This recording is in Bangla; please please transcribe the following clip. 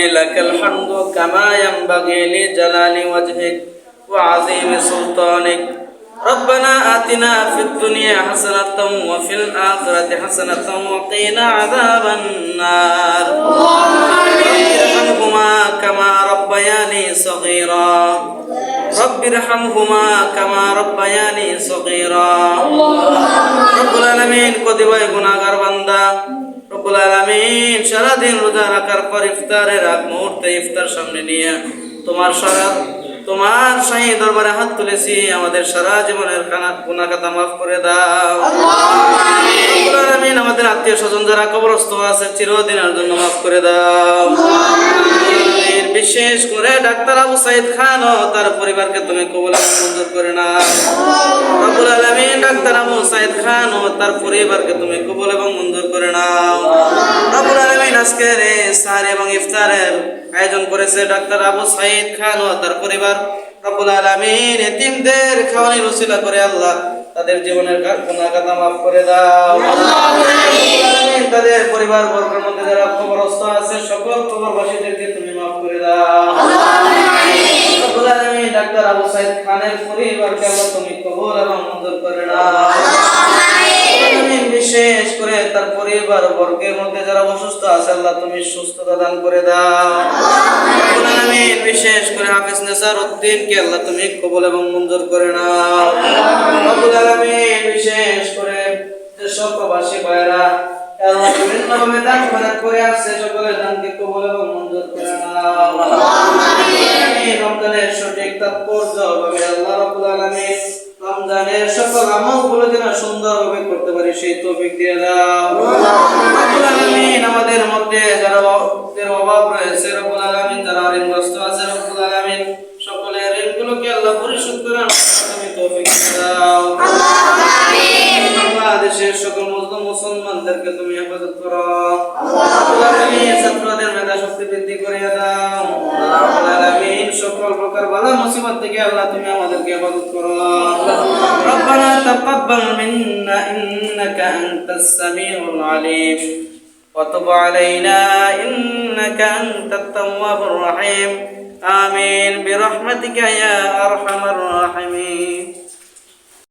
لك الحمد كما ينبغي لجلال وجهك وعظيم سلطانك ربنا آتنا في الدنيا حسنة وفي الآخرة حسنة وقنا عذاب النار رب ارحمهما كما ربياني صغيرا رب ارحمهما كما ربياني صغيرا رب العالمين কতিপয় গুনাহগার বান্দা রব্বুল আলামিন সারা দিন রোজা রাখার পর ইফতারের আগ মুহূর্তে ইফতার সামনে নিয়ে তোমার শাহী দরবারে হাত তুলেছি আমাদের সারা জীবনের গুনাহ খাতা মাফ করে দাও রব্বুল আলামিন আমাদের আত্মীয় স্বজন যারা কবরস্থ আছে চিরদিনের জন্য মাফ করে দাও বিশেষ করে ডাক্তার আবু সাইদ খান ও তার পরিবারকে তুমি কবুল এবং মঞ্জুর করে নাও রব্বুল আলামিন ডাক্তার আবু সাইদ খান ও তার পরিবারকে তুমি কবুল এবং মঞ্জুর করে নাও রব্বুল আলামিন আজকের এই সাহার এবং ইফতারের আয়োজন করেছে ডাক্তার আবু সাইদ খান ও তার পরিবার রব্বুল আলামিন এতিমদের খাওয়ানোর উসিলা করে আল্লাহ তাদের জীবনের গুনাহ খাতা মাফ করে দাও আমিন তাদের পরিবার বর্গের মধ্যে যারা কবরস্থ আছে সকল কবরবাসীদেরকে তুমি মাফ করে দাও আমিন রব্বুল আলামিন ডাক্তার আবু সাইদ খানের পরিবারকে আল্লাহ তুমি কবুল এবং মঞ্জুর করে নাও আমিন বিশেষ করে তার পরিবার বর্গের মধ্যে যারা অসুস্থ আছে আল্লাহ তুমি সুস্থতা দান করে দাও রব্বুল আলামিন বিশেষ করে হাফেজ নেসার উদ্দিনকে আল্লাহ তুমি কবুল এবং মঞ্জুর করে নাও রব্বুল আলামিন বিশেষ করে যেসব প্রবাসী ভাইরা আল্লাহ বিভিন্নভাবে দান খয়রাত করে আসছে সকলের দানকে কবুল এবং মঞ্জুর করে নাও আমিন রমজানের সঠিক তাৎপর্যভাবে আল্লাহ রাব্বুল আলামিন রমজানের সকল আমলগুলো যেন সুন্দরভাবে করতে পারি সেই তৌফিক দিয়ে দাও রব্বুল আলামিন আমাদের মধ্যে যারা অভাব রয়েছে রব্বুল আলামিন যারা ঋণগ্রস্ত আছে রব্বুল আলামিন সকলের ঋণগুলোকে আল্লাহ পরিশোধ করে তুমি তৌফিক দিয়ে দাও আমিন বাংলাদেশের সকল মুসলিম মুসলমানদেরকে তুমি হেফাজত করো রব্বুল আলামিন ছাত্রদের মেধা শক্তি বৃদ্ধি করে দাও রব্বুল আলামিন সকল প্রকার বালা মুসিবত থেকে আল্লাহ তুমি আমাদেরকে হেফাজত করো ربنا تقبل منا إنك أنت السميع العليم وتب علينا إنك أنت التواب الرحيم آمين برحمتك يا أرحم الراحمين